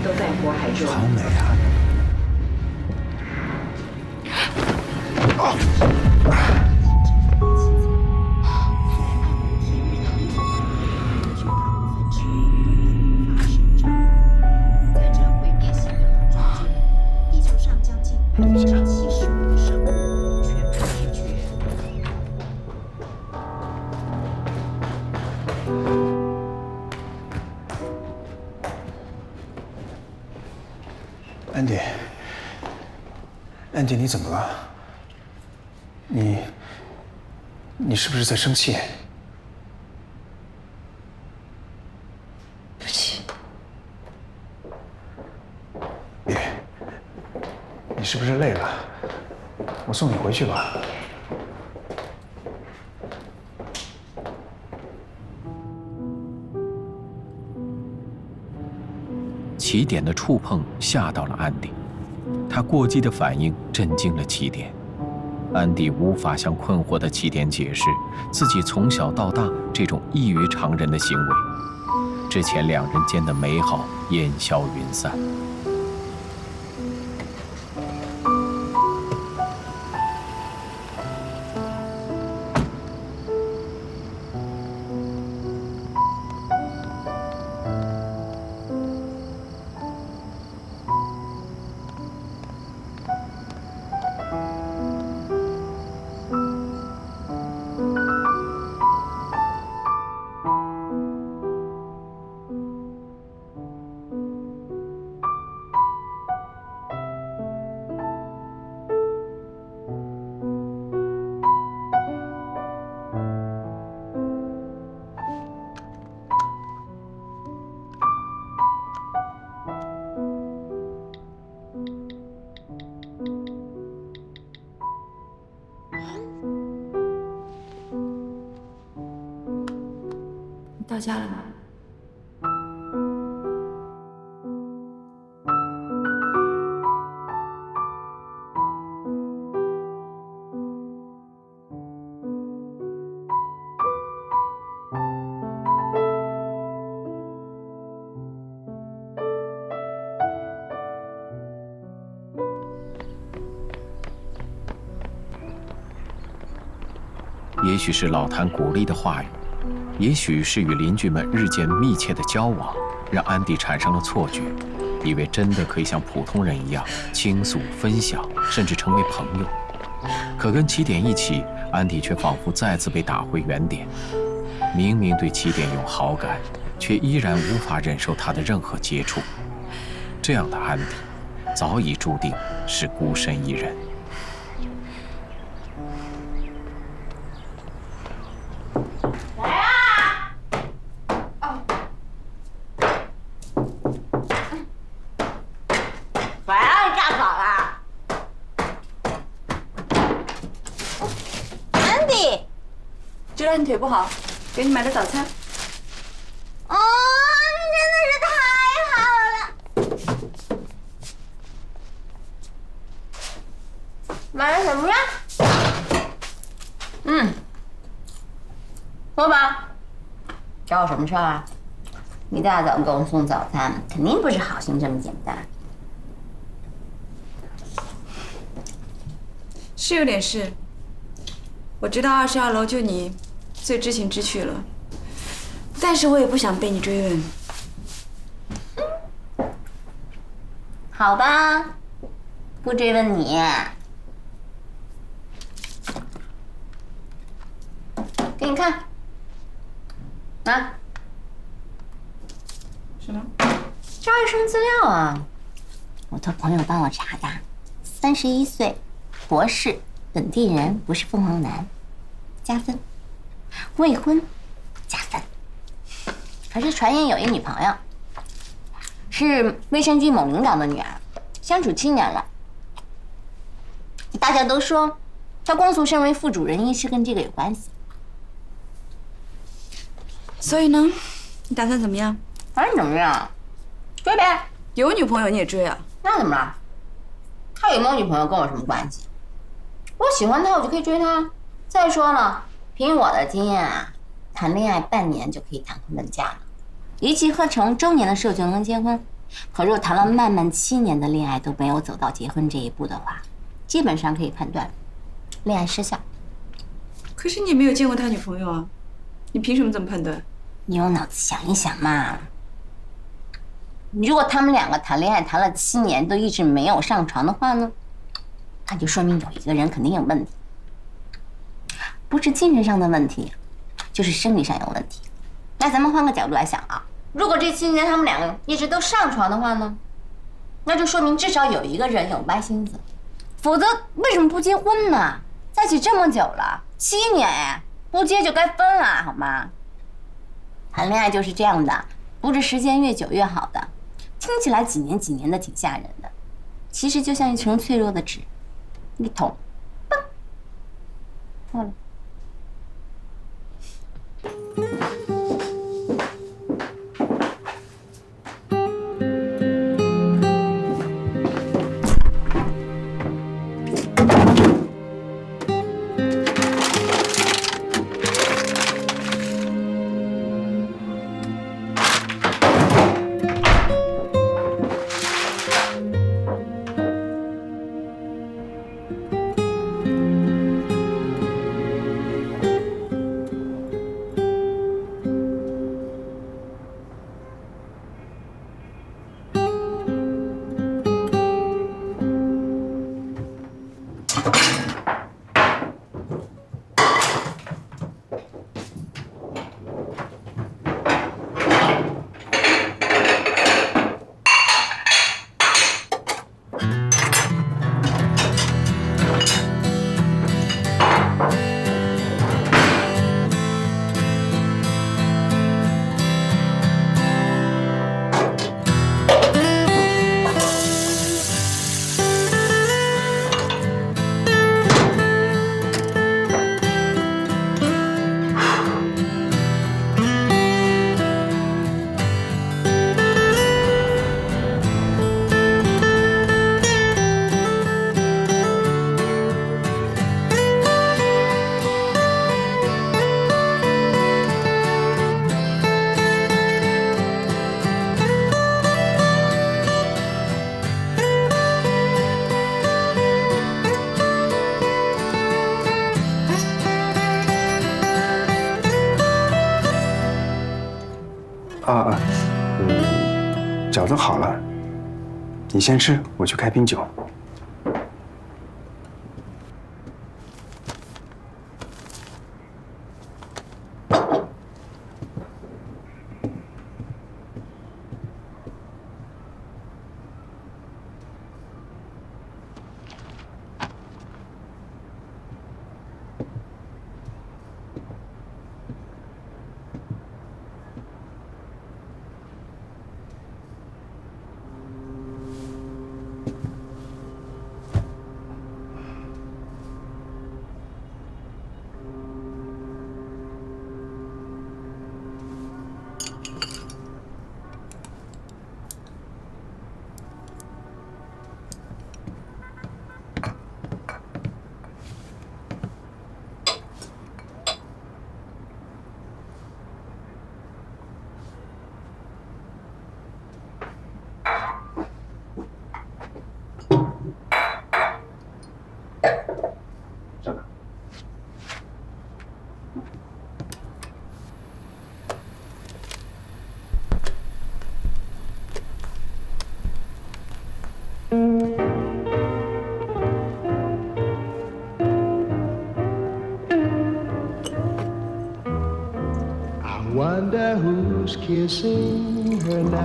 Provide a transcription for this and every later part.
都在火海中。好美啊！在这毁灭性的中间，地球上将近75%的生物全部灭绝。安迪，你怎么了？你是不是在生气？对不起。别，你是不是累了？我送你回去吧。起点的触碰吓到了安迪，他过激的反应震惊了起点。安迪无法向困惑的起点解释自己从小到大这种异于常人的行为，之前两人间的美好烟消云散。到家了吗？也许是老谭鼓励的话语，也许是与邻居们日渐密切的交往，让安迪产生了错觉，以为真的可以像普通人一样倾诉、分享，甚至成为朋友。可跟起点一起，安迪却仿佛再次被打回原点。明明对起点有好感，却依然无法忍受他的任何接触。这样的安迪，早已注定是孤身一人。知道你腿不好，给你买的早餐。哦，真的是太好了！买了什么呀？说吧，找我什么事儿啊？一大早给我送早餐，肯定不是好心这么简单。是有点事。我知道22楼就你最知情知趣了，但是我也不想被你追问。好吧，不追问你。给你看，啊，什么？招生资料啊，我托朋友帮我查的，31岁，博士。本地人，不是凤凰男，加分；未婚，加分。可是传言有一女朋友，是卫生局某领导的女儿，相处7年了。大家都说，他光速升为副主任，一是跟这个有关系。所以呢，你打算怎么样？反正怎么样，追呗。有女朋友你也追啊？那怎么了？他有没有女朋友跟我什么关系？我喜欢他，我就可以追他。再说了，凭我的经验啊，谈恋爱半年就可以谈婚论嫁了，一气呵成，周年的时候就能结婚。可若谈了漫漫7年的恋爱都没有走到结婚这一步的话，基本上可以判断恋爱失效。可是你没有见过他女朋友啊，你凭什么这么判断？你用脑子想一想嘛。如果他们2个谈恋爱谈了7年都一直没有上床的话呢，那就说明有一个人肯定有问题，不是精神上的问题，就是生理上有问题。那咱们换个角度来想啊，如果这7年他们2个一直都上床的话呢，那就说明至少有一个人有歪心思，否则为什么不结婚呢？在一起这么久了，7年哎，不结就该分了好吗？谈恋爱就是这样的，不是时间越久越好的。听起来几年的挺吓人的，其实就像一层脆弱的纸，一捅，嘣，破了。饺子好了，你先吃，我去开瓶酒。Wonder who's kissing her now.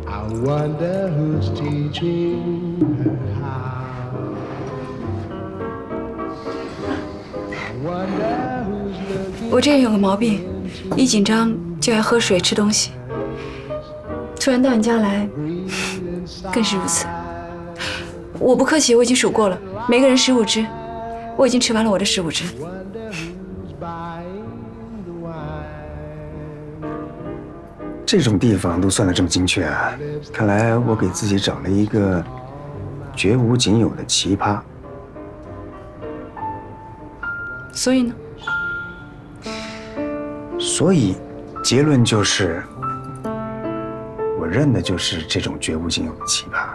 I wonder who's teaching her how. I wonder who's looking. 我这人有个毛病，一紧张就爱喝水、吃东西。突然到你家来，更是如此。我不客气，我已经数过了，每个人15只，我已经吃完了我的15只。这种地方都算得这么精确啊！看来我给自己找了一个绝无仅有的奇葩。所以呢？所以，结论就是，我认的就是这种绝无仅有的奇葩。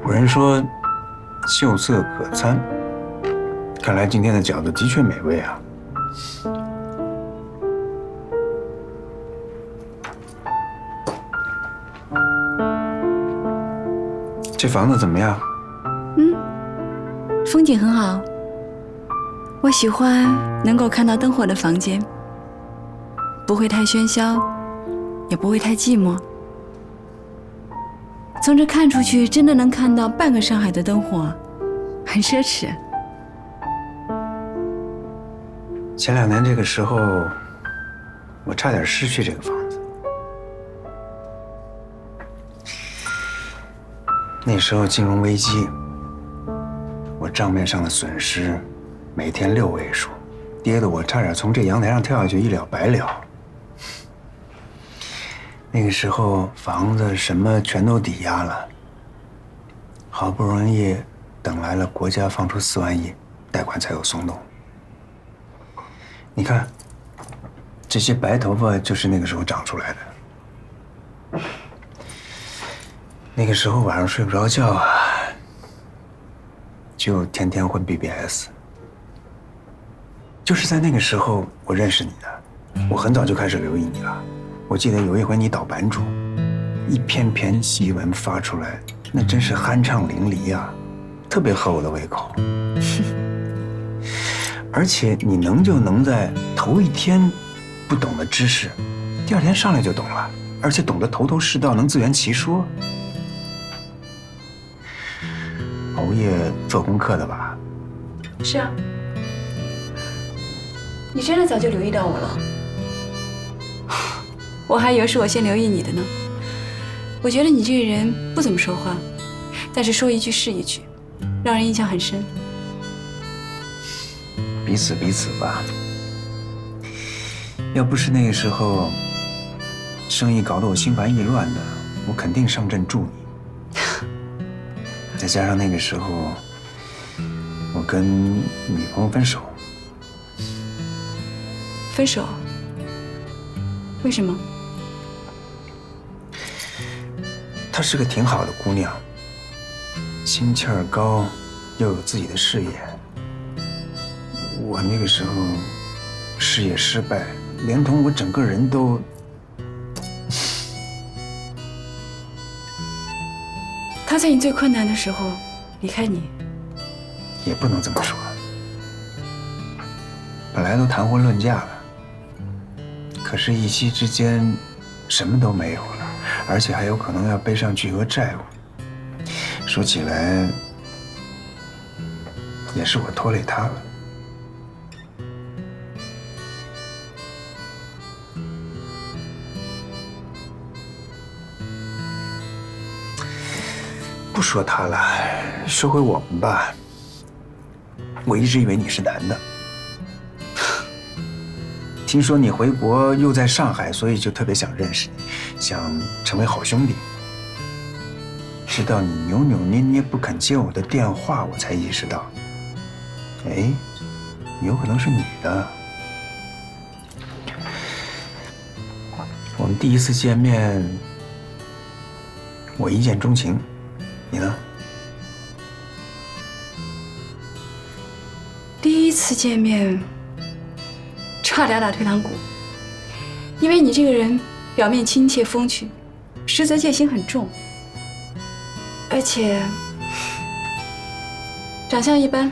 古人说秀色可餐，看来今天的饺子的确美味啊。这房子怎么样？风景很好。我喜欢能够看到灯火的房间，不会太喧嚣，也不会太寂寞。从这看出去，真的能看到半个上海的灯火，很奢侈。前2年这个时候，我差点失去这个房子。那时候金融危机，我账面上的损失每天6位数，跌得我差点从这阳台上跳下去，一了百了。那个时候房子什么全都抵押了，好不容易等来了国家放出4万亿，贷款才有松动。你看，这些白头发就是那个时候长出来的。那个时候晚上睡不着觉啊，就天天混 BBS。就是在那个时候我认识你的，我很早就开始留意你了。我记得有一回你倒版主，一篇篇檄文发出来，那真是酣畅淋漓啊，特别合我的胃口。而且你能在头1天不懂的知识，第2天上来就懂了，而且懂得头头是道，能自圆其说。熬夜做功课的吧？是啊，你真的早就留意到我了。我还以为是我先留意你的呢。我觉得你这个人不怎么说话，但是说一句是一句，让人印象很深。彼此吧。要不是那个时候生意搞得我心烦意乱的，我肯定上阵助你。再加上那个时候我跟女朋友分手。分手？为什么？她是个挺好的姑娘，心气儿高，又有自己的事业。我那个时候事业失败，连同我整个人都……他在你最困难的时候离开你，也不能这么说。本来都谈婚论嫁了，可是一夕之间什么都没有了，而且还有可能要背上巨额债务。说起来，也是我拖累他了。不说他了，说回我们吧。我一直以为你是男的，听说你回国又在上海，所以就特别想认识你，想成为好兄弟。直到你扭扭捏捏不肯接我的电话，我才意识到，哎，你有可能是女的。我们第一次见面，我一见钟情，你呢？第一次见面，差点打退堂鼓，因为你这个人表面亲切风趣，实则戒心很重，而且长相一般。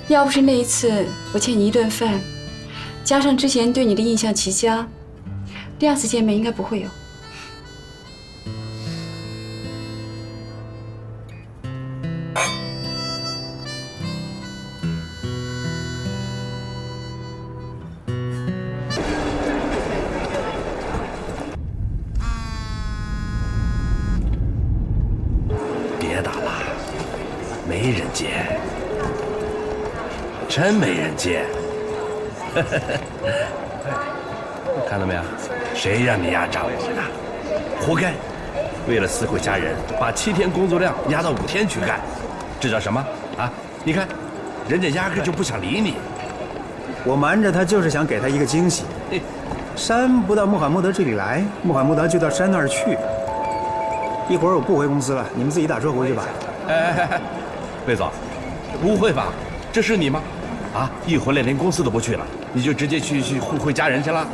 要不是那一次我欠你一顿饭，加上之前对你的印象极佳，第2次见面应该不会有。别打了，没人接，真没人接。看到没有？谁让你压榨我们的？活该！为了私会家人，把7天工作量压到5天去干，这叫什么啊？你看，人家压根就不想理你。我瞒着他就是想给他一个惊喜。山不到穆罕默德这里来，穆罕默德就到山那儿去。一会儿我不回公司了，你们自己打车回去吧。哎，魏总，不会吧？这是你吗？啊，一回来连公司都不去了，你就直接去互会家人去了？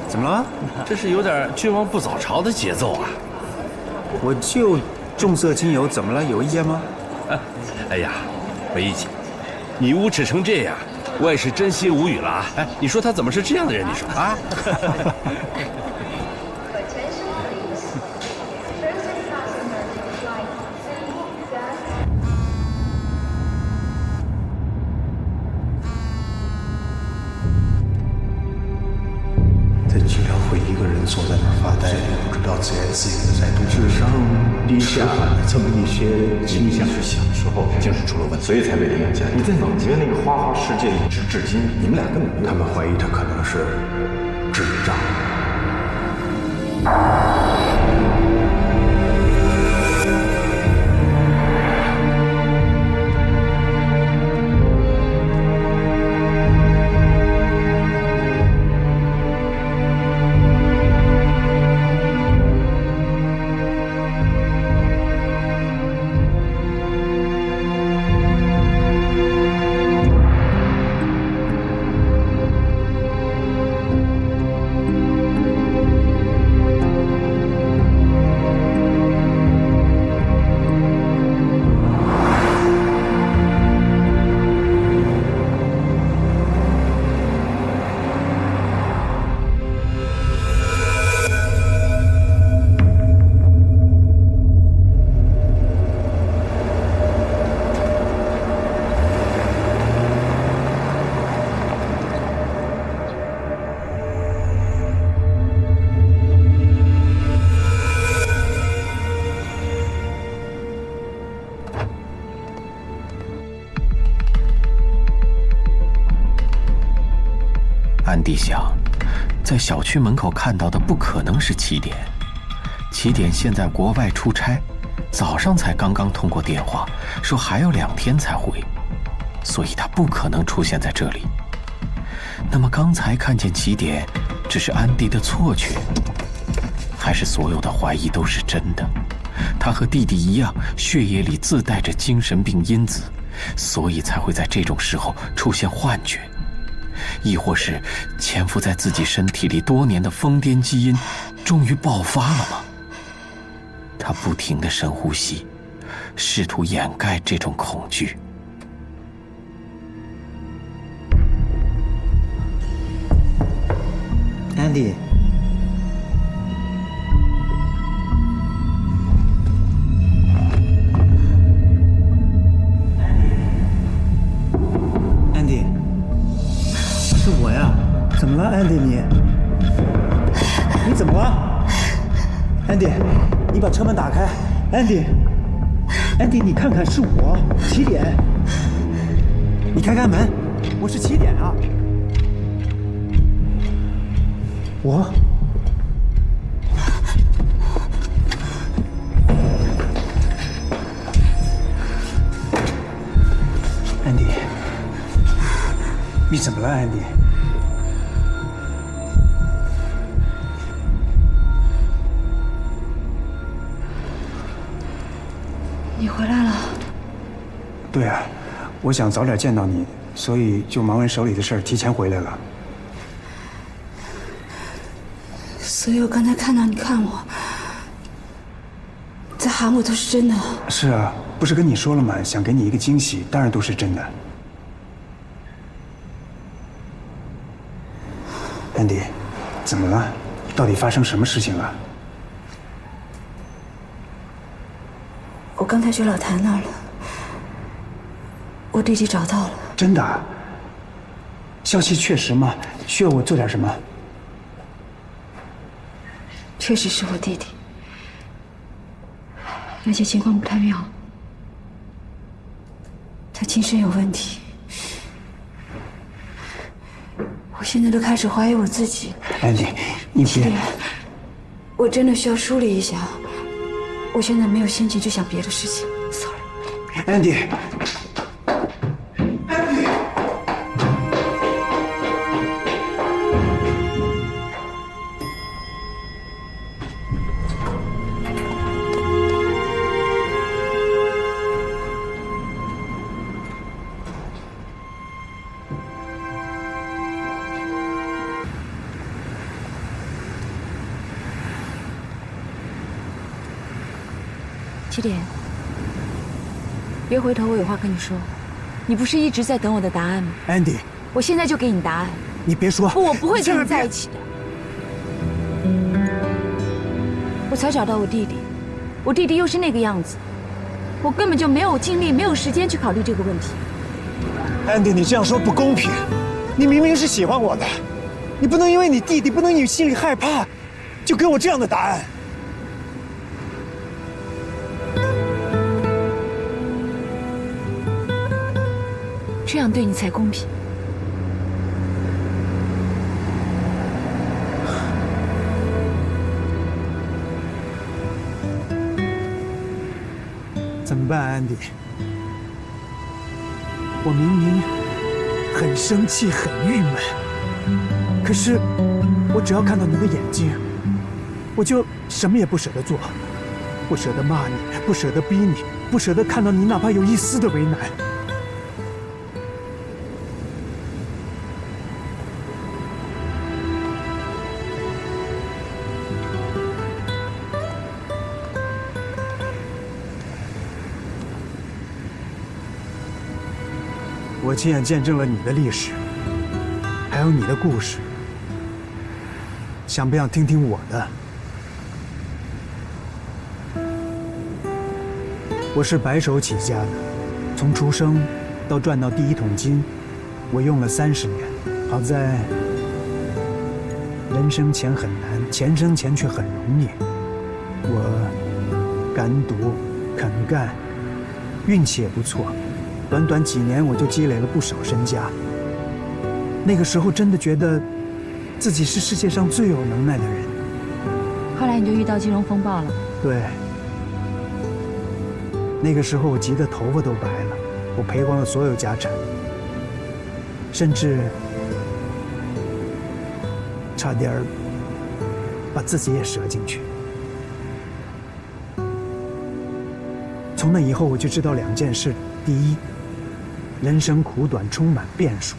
怎么了？这是有点君王不早朝的节奏啊！我就重色轻友，怎么了？有意见吗？哎呀，没意见。你无耻成这样，我也是真心无语了啊！哎，你说他怎么是这样的人？你说啊？在治疗会一个人坐在那儿发呆，不知道自言自语的在读智商低下了这么一些倾向。是小时候就是出了问题，所以才被领养家庭。你在脑子里那个花花世界一直至今，你们俩根本他们怀疑他可能是智障。安迪想，在小区门口看到的不可能是起点。起点现在国外出差，早上才刚刚通过电话，说还要2天才回，所以他不可能出现在这里。那么刚才看见起点，只是安迪的错觉，还是所有的怀疑都是真的？他和弟弟一样，血液里自带着精神病因子，所以才会在这种时候出现幻觉。亦或是潜伏在自己身体里多年的疯癫基因终于爆发了吗？他不停地深呼吸，试图掩盖这种恐惧。Andy， Andy， 是我呀，怎么了 ，Andy？ 你怎么了 ，Andy？ 你把车门打开 ，Andy， 你看看是我，起点，你开开门，我是起点啊，我。Andy， 你怎么了 ，Andy？ 你回来了。对啊，我想早点见到你，所以就忙完手里的事儿，提前回来了。所以我刚才看到你看我，在喊我都是真的。是啊，不是跟你说了吗？想给你一个惊喜，当然都是真的。Andy， 怎么了？到底发生什么事情了？我刚才去老谭那儿了，我弟弟找到了。真的？消息确实吗？需要我做点什么？确实是我弟弟，而且情况不太妙，他精神有问题。我现在都开始怀疑我自己了。Andy，你别，我真的需要梳理一下，我现在没有心情去想别的事情。Sorry。Andy。7点，别回头，我有话跟你说。你不是一直在等我的答案吗 Andy， 我现在就给你答案。你别说。不，我不会跟你在一起的。我才找到我弟弟，我弟弟又是那个样子，我根本就没有精力，没有时间去考虑这个问题。Andy， 你这样说不公平。你明明是喜欢我的，你不能因为你弟弟，不能因为你心里害怕，就给我这样的答案。这样对你才公平。怎么办，Andy？我明明很生气、很郁闷，可是我只要看到你的眼睛，我就什么也不舍得做，不舍得骂你，不舍得逼你，不舍得看到你哪怕有一丝的为难。我亲眼见证了你的历史，还有你的故事，想不想听听我的？我是白手起家的，从出生到赚到第一桶金，我用了30年。好在人生钱很难，钱生钱却很容易。我敢赌，肯干，运气也不错。短短几年，我就积累了不少身家。那个时候，真的觉得自己是世界上最有能耐的人。后来你就遇到金融风暴了。对，那个时候我急得头发都白了，我赔光了所有家产，甚至差点把自己也折进去。从那以后，我就知道2件事：第一，人生苦短，充满变数。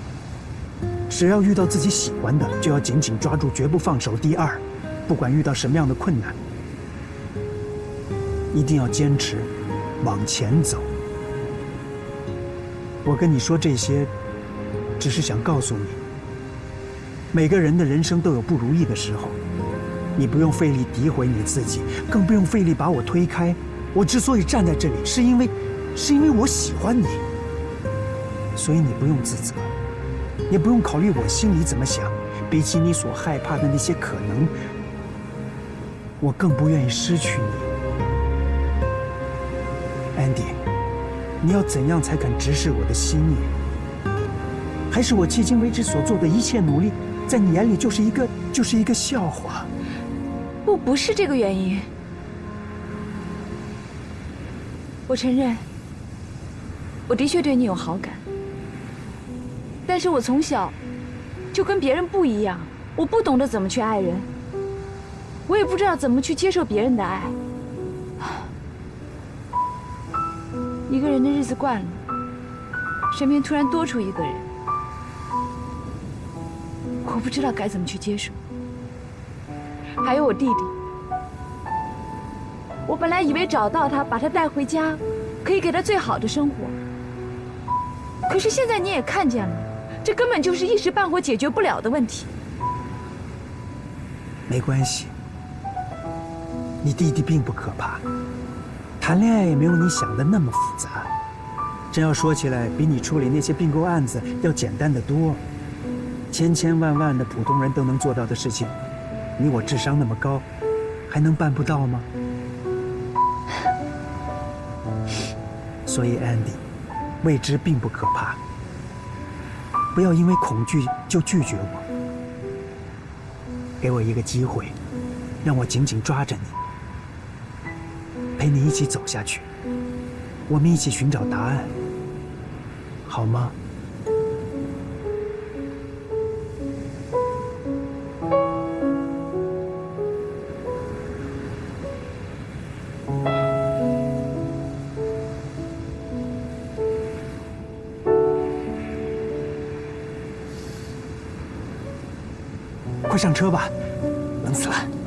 只要遇到自己喜欢的，就要紧紧抓住，绝不放手。第二，不管遇到什么样的困难，一定要坚持往前走。我跟你说这些，只是想告诉你，每个人的人生都有不如意的时候，你不用费力诋毁你自己，更不用费力把我推开。我之所以站在这里，是因为我喜欢你。所以你不用自责，也不用考虑我心里怎么想。比起你所害怕的那些可能，我更不愿意失去你。Andy， 你要怎样才肯直视我的心意？还是我迄今为止所做的一切努力，在你眼里就是一个笑话？不是这个原因。我承认，我的确对你有好感。但是我从小就跟别人不一样，我不懂得怎么去爱人，我也不知道怎么去接受别人的爱。一个人的日子惯了，身边突然多出一个人，我不知道该怎么去接受。还有我弟弟，我本来以为找到他，把他带回家，可以给他最好的生活。可是现在你也看见了，这根本就是一时半会解决不了的问题。没关系，你弟弟并不可怕，谈恋爱也没有你想的那么复杂。真要说起来，比你处理那些并购案子要简单得多。千千万万的普通人都能做到的事情，你我智商那么高，还能办不到吗？所以 Andy， 未知并不可怕，不要因为恐惧就拒绝我。给我一个机会，让我紧紧抓着你，陪你一起走下去，我们一起寻找答案，好吗？快上车吧，冷死了。